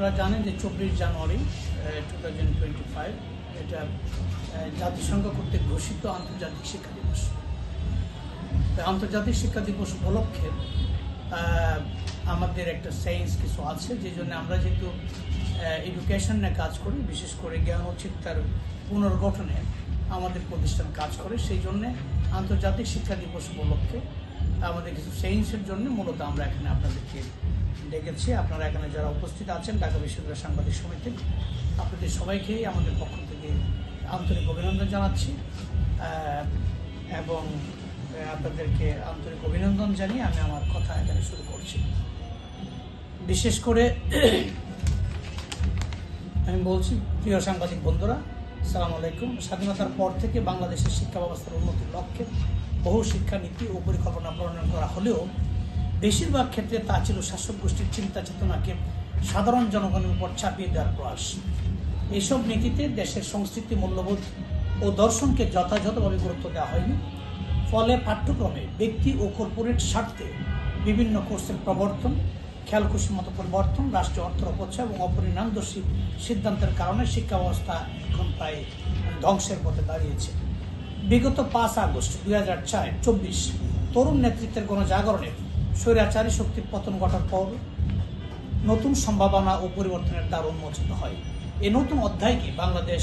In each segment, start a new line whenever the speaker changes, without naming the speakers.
আপনারা জানেন যে 24 জানুয়ারি 2025 এটা জাতিসংঘ কর্তৃক ঘোষিত আন্তর্জাতিক শিক্ষা দিবস। আন্তর্জাতিক শিক্ষা দিবস উপলক্ষে আমাদের একটা সায়েন্স কিছু আছে, যে জন্য আমরা যেহেতু এডুকেশন নিয়ে কাজ করি, বিশেষ করে জ্ঞান ও চিন্তার পুনর্গঠনে আমাদের প্রতিষ্ঠান কাজ করে, সেই জন্যে আন্তর্জাতিক শিক্ষা দিবস উপলক্ষে আমাদের কিছু সায়েন্সের জন্য মূলত আমরা এখানে আপনাদেরকে ডেকেছি। আপনারা এখানে যারা উপস্থিত আছেন ঢাকা বিশ্ববিদ্যালয় সাংবাদিক সমিতি, আপনাদের সবাইকেই আমাদের পক্ষ থেকে আন্তরিক অভিনন্দন জানাচ্ছি এবং আপনাদেরকে আন্তরিক অভিনন্দন জানিয়ে আমি আমার কথা এখানে শুরু করছি। বিশেষ করে আমি বলছি, প্রিয় সাংবাদিক বন্ধুরা, আসসালামু আলাইকুম। স্বাধীনতার পর থেকে বাংলাদেশের শিক্ষা ব্যবস্থার উন্নতির লক্ষ্যে বহু শিক্ষানীতি ও পরিকল্পনা প্রণয়ন করা হলেও বেশিরভাগ ক্ষেত্রে তা ছিল শাসক গোষ্ঠীর চিন্তা চেতনাকে সাধারণ জনগণের উপর চাপিয়ে দেওয়ার প্রয়াস। এইসব নীতিতে দেশের সংস্কৃতি, মূল্যবোধ ও দর্শনকে যথাযথভাবে গুরুত্ব দেওয়া হয়নি। ফলে পাঠ্যক্রমে ব্যক্তি ও কর্পোরেট স্বার্থে বিভিন্ন কোর্সের প্রবর্তন, খেয়ালখুশির মতো পরিবর্তন, রাষ্ট্রীয় অর্থের অপচয় এবং অপরিণামদর্শী সিদ্ধান্তের কারণে শিক্ষা ব্যবস্থা এখন প্রায় ধ্বংসের পথে দাঁড়িয়েছে। বিগত 5 আগস্ট 2024 তরুণ নেতৃত্বের গণজাগরণে স্বৈরাচারী শক্তির পতন ঘটার পর নতুন সম্ভাবনা ও পরিবর্তনের দ্বার উন্মোচিত হয়। এই নতুন অধ্যায়কে বাংলাদেশ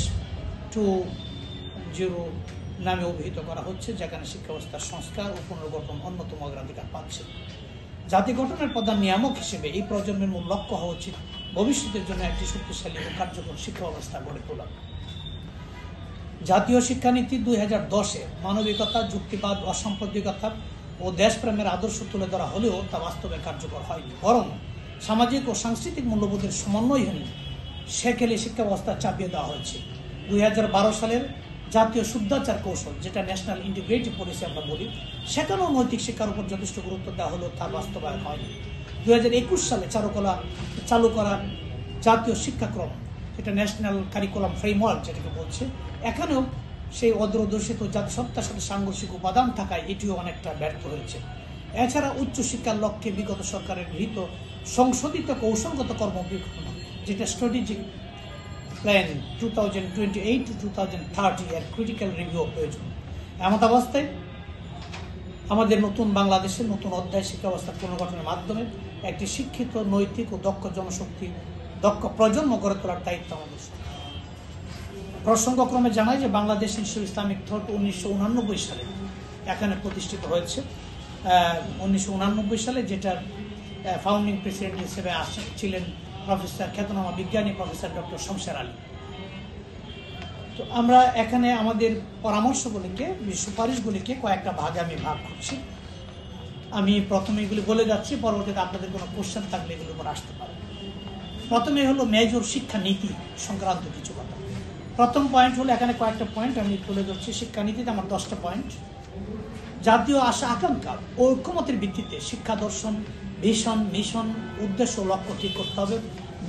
2.0 নামে অভিহিত করা হচ্ছে, যেখানে শিক্ষা ব্যবস্থার সংস্কার ও পুনর্গঠন অন্যতম অগ্রাধিকার পাচ্ছে। জাতি গঠনের প্রধান নিয়ামক হিসেবে এই প্রজন্মের মূল লক্ষ্য হওয়া উচিত ভবিষ্যতের জন্য একটি শক্তিশালী ও কার্যকর শিক্ষা ব্যবস্থা গড়ে তোলা। জাতীয় শিক্ষানীতি 2010-এ মানবিকতা, যুক্তিবাদ, অসাম্প্রদায়িকতা ও দেশপ্রেমের আদর্শ তুলে ধরা হলেও তা বাস্তবে কার্যকর হয়নি, বরং সামাজিক ও সাংস্কৃতিক মূল্যবোধের সমন্বয়হীন সেকেলে শিক্ষা ব্যবস্থা চাপিয়ে দেওয়া হয়েছে। 2012 সালের জাতীয় শুদ্ধাচার কৌশল, যেটা ন্যাশনাল ইন্টিগ্রেটিভ পলিসি আমরা বলি, সেখানেও নৈতিক শিক্ষার উপর যথেষ্ট গুরুত্ব দেওয়া হলেও তার বাস্তবায়ন হয়নি। 2021 সালে চালু করা জাতীয় শিক্ষাক্রম, যেটা ন্যাশনাল কারিকুলাম ফ্রেমওয়ার্ক যেটাকে বলছে, এখানেও সেই অদূরদর্শিত জাতিসত্তার সাথে সাংঘর্ষিক উপাদান থাকায় এটিও অনেকটা ব্যর্থ হয়েছে। এছাড়া উচ্চশিক্ষার লক্ষ্যে বিগত সরকারের গৃহীত সংশোধিত কৌশলগত কর্মপরিকল্পনা, যেটা স্ট্র্যাটেজিক প্ল্যান 2028 to 2030 এর ক্রিটিক্যাল রিভিউ প্রয়োজন। এমত অবস্থায় আমাদের নতুন বাংলাদেশের নতুন অধ্যায় শিক্ষা ব্যবস্থা পুনর্গঠনের মাধ্যমে একটি শিক্ষিত, নৈতিক ও দক্ষ জনশক্তি, দক্ষ প্রজন্ম গড়ে তোলার দায়িত্ব আমাদের। প্রসঙ্গক্রমে জানায় যে Bangladesh institute of Islamic thought 1989 সালে এখানে প্রতিষ্ঠিত হয়েছে। 1989 সালে, যেটার ফাউন্ডিং প্রেসিডেন্ট হিসেবে ছিলেন প্রফেসর, খ্যাতনামা বিজ্ঞানী প্রফেসর ডক্টর শমশের আলী। তো আমরা এখানে আমাদের পরামর্শগুলিকে, সুপারিশগুলিকে কয়েকটা ভাগে আমি ভাগ করছি। আমি প্রথমে এগুলি বলে যাচ্ছি, পরবর্তীতে আপনাদের কোনো কোশ্চেন থাকলে এগুলোর উপর আসতে পারে। প্রথমে হলো মেজর শিক্ষা নীতি সংক্রান্ত কিছু কথা। প্রথম পয়েন্ট হলো, এখানে কয়েকটা পয়েন্ট আমি তুলে ধরছি। শিক্ষানীতিতে আমার 10টা পয়েন্ট। জাতীয় আশা আকাঙ্ক্ষা ও ঐক্যমতের ভিত্তিতে শিক্ষা দর্শন, ভিশন, মিশন, উদ্দেশ্য ও লক্ষ্য ঠিক করতে হবে।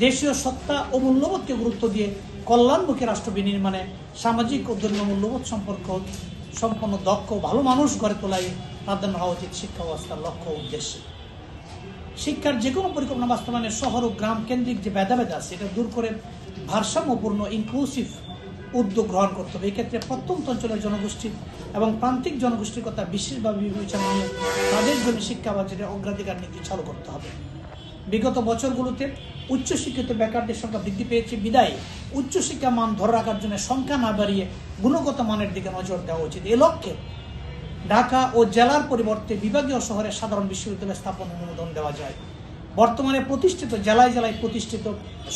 দেশীয় সত্তা ও মূল্যবোধকে গুরুত্ব দিয়ে কল্যাণমুখী রাষ্ট্র বিনির্মাণে সামাজিক ও ধর্মীয় মূল্যবোধ সম্পর্ক সম্পন্ন দক্ষ ভালো মানুষ গড়ে তোলাই প্রাধান্য হওয়া উচিত শিক্ষা ব্যবস্থার লক্ষ্য ও উদ্দেশ্যে। শিক্ষার যে কোনো পরিকল্পনা বাস্তবায়নে শহর ও গ্রাম কেন্দ্রিক যে ভেদাভেদ আছে, এটা দূর করে ভারসাম্যপূর্ণ ইনক্লুসিভ উদ্যোগ গ্রহণ করতে হবে। এক্ষেত্রে প্রত্যন্ত অঞ্চলের জনগোষ্ঠী এবং প্রান্তিক জনগোষ্ঠীর কথা বিশেষভাবে বিবেচনা নিয়ে তাদের জন্য শিক্ষা বাজেটে অগ্রাধিকার নীতি চালু করতে হবে। বিগত বছরগুলোতে উচ্চশিক্ষিত বেকারদের সংখ্যা বৃদ্ধি পেয়েছে বিদায় উচ্চশিক্ষা মান ধরে রাখার জন্য সংখ্যা না বাড়িয়ে গুণগত মানের দিকে নজর দেওয়া উচিত। এ লক্ষ্যে ঢাকা ও জেলার পরিবর্তে বিভাগীয় শহরে সাধারণ বিশ্ববিদ্যালয় স্থাপনের অনুমোদন দেওয়া যায়। বর্তমানে প্রতিষ্ঠিত জেলায় জেলায় প্রতিষ্ঠিত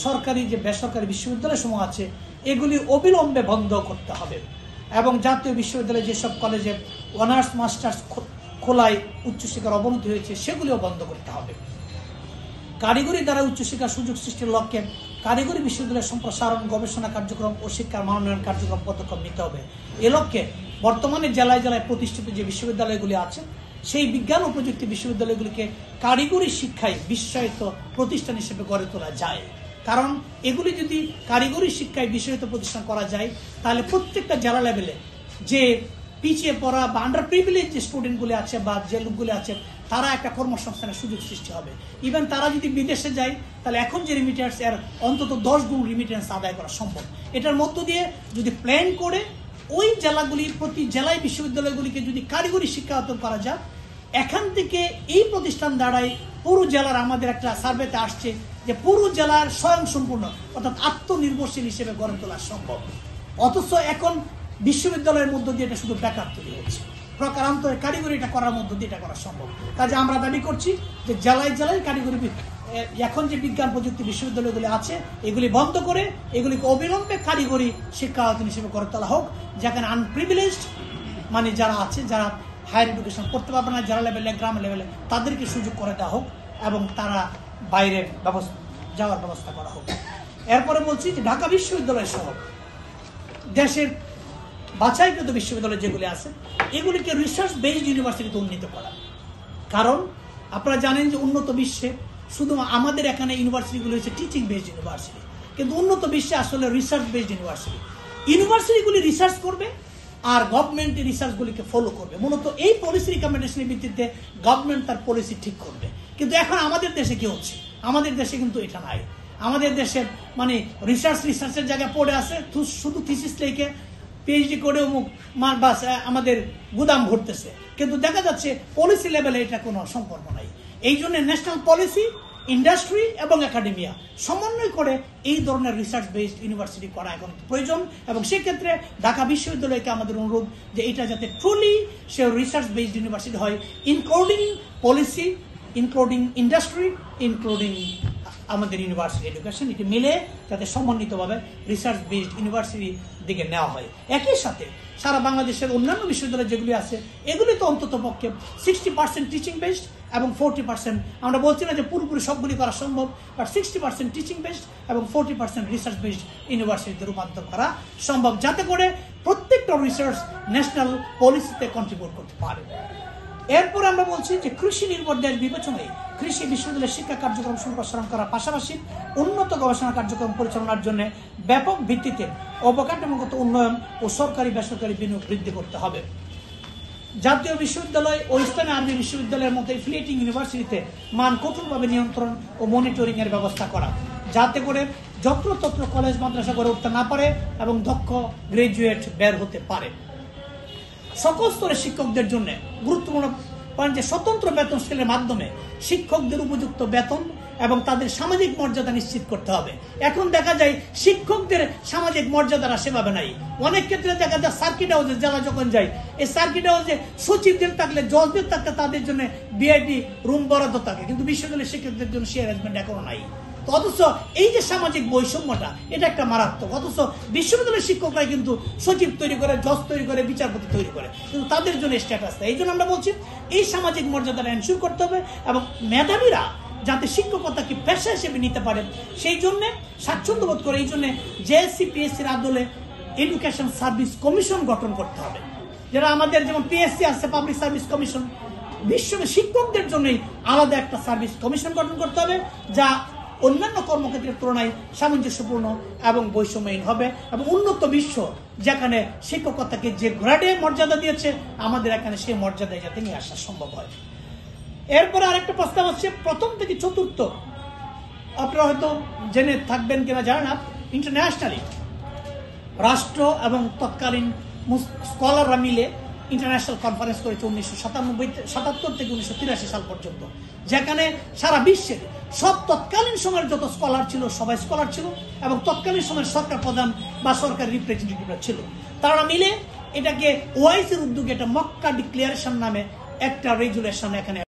সরকারি যে বেসরকারি বিশ্ববিদ্যালয় সমূহ আছে, এগুলি অবিলম্বে বন্ধ করতে হবে এবং জাতীয় বিশ্ববিদ্যালয়ে যেসব কলেজে অনার্স মাস্টার্স খোলায় উচ্চশিক্ষার অবনতি হয়েছে, সেগুলিও বন্ধ করতে হবে। কারিগরি দ্বারা উচ্চশিক্ষার সুযোগ সৃষ্টির লক্ষ্যে কারিগরি বিশ্ববিদ্যালয়ের সম্প্রসারণ, গবেষণা কার্যক্রম ও শিক্ষার মানোন্নয়ন কার্যক্রম পদক্ষেপ নিতে হবে। এ লক্ষ্যে বর্তমানে জেলায় জেলায় প্রতিষ্ঠিত যে বিশ্ববিদ্যালয়গুলি আছে, সেই বিজ্ঞান ও প্রযুক্তি বিশ্ববিদ্যালয়গুলিকে কারিগরি শিক্ষায় বিশ্বায়িত প্রতিষ্ঠান হিসেবে গড়ে তোলা যায়। কারণ এগুলি যদি কারিগরি শিক্ষায় বিশ্বায়িত প্রতিষ্ঠান করা যায়, তাহলে প্রত্যেকটা জেলা লেভেলে যে পিছিয়ে পড়া বা আন্ডার প্রিভিলেজ যে স্টুডেন্টগুলি আছে বা যে লোকগুলি আছে, তারা একটা কর্মসংস্থানের সুযোগ সৃষ্টি হবে। ইভেন তারা যদি বিদেশে যায় তাহলে এখন যে রিমিটেন্স এর অন্তত 10 গুণ রিমিটেন্স আদায় করা সম্ভব। এটার মধ্য দিয়ে যদি প্ল্যান করে ওই জেলাগুলির প্রতি জেলায় বিশ্ববিদ্যালয়গুলিকে যদি কারিগরি শিক্ষায়ত করা যায়, এখান থেকে এই প্রতিষ্ঠান দ্বারাই পুরো জেলার, আমাদের একটা সার্ভেতে আসছে যে পুরো জেলার স্বয়ংসম্পূর্ণ অর্থাৎ আত্মনির্ভরশীল হিসেবে গড়ে তোলা সম্ভব। অথচ এখন বিশ্ববিদ্যালয়ের মধ্য দিয়ে এটা শুধু ব্যাকআপ তৈরি হচ্ছে, প্রকারান্তরে কারিগরি এটা করার মধ্য দিয়ে এটা করা সম্ভব। কাজে আমরা দাবি করছি যে জেলায় জেলায় কারিগরি এখন যে বিজ্ঞান প্রযুক্তি বিশ্ববিদ্যালয়গুলি আছে এগুলি বন্ধ করে এগুলিকে অবিলম্বে কারিগরি শিক্ষায়তন হিসেবে গড়ে তোলা হোক, যেখানে আনপ্রিভিলেজড মানে যারা আছে, যারা হায়ার এডুকেশন করতে পারবে না জেলা লেভেলে, গ্রাম লেভেলে, তাদেরকে সুযোগ করে দেওয়া হোক এবং তারা বাইরে যাওয়ার ব্যবস্থা করা হোক। এরপরে বলছি যে ঢাকা বিশ্ববিদ্যালয় সহ দেশের বাছাইকৃত বিশ্ববিদ্যালয় যেগুলি আছে এগুলিকে রিসার্চ বেসড ইউনিভার্সিটিতে উন্নীত করা। কারণ আপনারা জানেন যে উন্নত বিশ্বে শুধু আমাদের এখানে ইউনিভার্সিটিগুলি হচ্ছে টিচিং বেসড ইউনিভার্সিটি, কিন্তু উন্নত বিশ্বে আসলে রিসার্চ বেসড ইউনিভার্সিটি। ইউনিভার্সিটিগুলি রিসার্চ করবে আর গভর্নমেন্ট রিসার্চগুলিকে ফলো করবে। মূলত এই পলিসি রিকমেন্ডেশনের ভিত্তিতে গভর্নমেন্ট তার পলিসি ঠিক করবে। কিন্তু এখন আমাদের দেশে কি হচ্ছে? আমাদের দেশে কিন্তু এটা নাই। আমাদের দেশে মানে রিসার্চের জায়গায় পড়ে আছে, শুধু থিসিস লিখে পিএইচডি করে অমুক বাস আমাদের গুদাম ভরতেছে, কিন্তু দেখা যাচ্ছে পলিসি লেভেলে এটা কোনো সম্পর্ক নাই। এই জন্য ন্যাশনাল পলিসি, ইন্ডাস্ট্রি এবং একাডেমিয়া সমন্বয় করে এই ধরনের রিসার্চ বেসড ইউনিভার্সিটি করা এখন প্রয়োজন। এবং সেক্ষেত্রে ঢাকা বিশ্ববিদ্যালয়কে আমাদের অনুরোধ যে এটা যাতে ট্রুলি সে রিসার্চ বেসড ইউনিভার্সিটি হয়, including policy, including industry, including আমাদের ইউনিভার্সিটি এডুকেশন, এটি মিলে যাতে সমন্বিতভাবে রিসার্চ বেসড ইউনিভার্সিটির দিকে নেওয়া হয়। একই সাথে সারা বাংলাদেশের অন্যান্য বিশ্ববিদ্যালয় যেগুলি আছে এগুলি তো অন্তত পক্ষে 60% টিচিং বেসড এবং 40%, আমরা বলছি না যে পুরোপুরি সবগুলি করা সম্ভব, বাট 60% টিচিং বেসড এবং 40% রিসার্চ বেসড ইউনিভার্সিটিতে রূপান্তর করা সম্ভব, যাতে করে প্রত্যেকটা রিসার্চ ন্যাশনাল পলিসিতে কন্ট্রিবিউট করতে পারে। এরপর আমরা বলছি যে কৃষি নির্ভর দেশ বিবেচনায় কৃষি বিশ্ববিদ্যালয়ের শিক্ষা কার্যক্রম সম্প্রসারণ করার পাশাপাশি উন্নত গবেষণা কার্যক্রম পরিচালনার জন্য ব্যাপক ভিত্তিতে অবকাঠামোগত উন্নয়ন ও সরকারি বেসরকারি বিনিয়োগ বৃদ্ধি করতে হবে। জাতীয় বিশ্ববিদ্যালয় ও ইসলামী আরবি বিশ্ববিদ্যালয়ের মতো এফিলিয়েটিং ইউনিভার্সিটিতে মান কঠোরভাবে নিয়ন্ত্রণ ও মনিটরিং এর ব্যবস্থা করা, যাতে করে যত্রতত্র কলেজ মাদ্রাসা গড়ে উঠতে না পারে এবং দক্ষ গ্রাজুয়েট বের হতে পারে। সকল স্তরের শিক্ষকদের জন্য গুরুত্বপূর্ণ পয়েন্ট যে স্বতন্ত্র বেতন স্কেলের মাধ্যমে শিক্ষকদের উপযুক্ত বেতন এবং তাদের সামাজিক মর্যাদা নিশ্চিত করতে হবে। এখন দেখা যায় শিক্ষকদের সামাজিক মর্যাদারা সেভাবে নাই। অনেক ক্ষেত্রে দেখা যায় সার্কিট হাউসে জেলা যখন যায়, এই সার্কিট হাউসে সচিবদের থাকলে, জজদের থাকলে তাদের জন্য ভিআইপি রুম বরাদ্দ থাকে, কিন্তু বিশ্ববিদ্যালয়ের শিক্ষকদের জন্য সেই অ্যারেঞ্জমেন্ট এখনো নাই। অথচ এই যে সামাজিক বৈষম্যটা, এটা একটা মারাত্মক। অথচ বিশ্ববিদ্যালয়ের শিক্ষকরা কিন্তু সচিব তৈরি করে, জজ তৈরি করে, বিচারপতি তৈরি করে, কিন্তু তাদের জন্য স্ট্যাটাস নেই। এই জন্য আমরা বলছি এই সামাজিক মর্যাদাটা এনশিওর করতে হবে এবং মেধাবীরা যাতে শিক্ষকতাকে পেশা হিসেবে নিতে পারে সেই জন্য স্বাচ্ছন্দ্য বোধ করে এই জন্য জেএসসি পিএসসির আদলে এডুকেশন সার্ভিস কমিশন গঠন করতে হবে। যারা আমাদের যেমন পিএসসি আছে, পাবলিক সার্ভিস কমিশন, শিক্ষকদের জন্যই আলাদা একটা সার্ভিস কমিশন গঠন করতে হবে, যা অন্যান্য কর্মক্ষেত্রের তুলনায় সামঞ্জস্যপূর্ণ এবং বৈষম্যহীন হবে। এবং উন্নত বিশ্ব যেখানে শিক্ষকতাকে যে গ্রেডে মর্যাদা দিয়েছে, আমাদের এখানে সেই মর্যাদায় যাতে নিয়ে আসা সম্ভব হয়। এরপরে আরেকটা প্রস্তাব হচ্ছে প্রথম থেকে চতুর্থ, আপনারা হয়তো জেনে থাকবেন কিনা জানি না, ইন্টারন্যাশনালি রাষ্ট্র এবং তৎকালীন স্কলাররা মিলে ইন্টারন্যাশনাল কনফারেন্স করেছে 1977 থেকে 1983 সাল পর্যন্ত, যেখানে সারা বিশ্বের সব তৎকালীন সময়ের যত স্কলার ছিল সবাই স্কলার ছিল এবং তৎকালীন সময়ের সরকার প্রধান বা সরকার রিপ্রেজেন্টেটিভরা ছিল। তারা মিলে এটাকে ওআইসির উদ্যোগে একটা মক্কা ডিক্লারেশন নামে একটা রেজুলেশন এখানে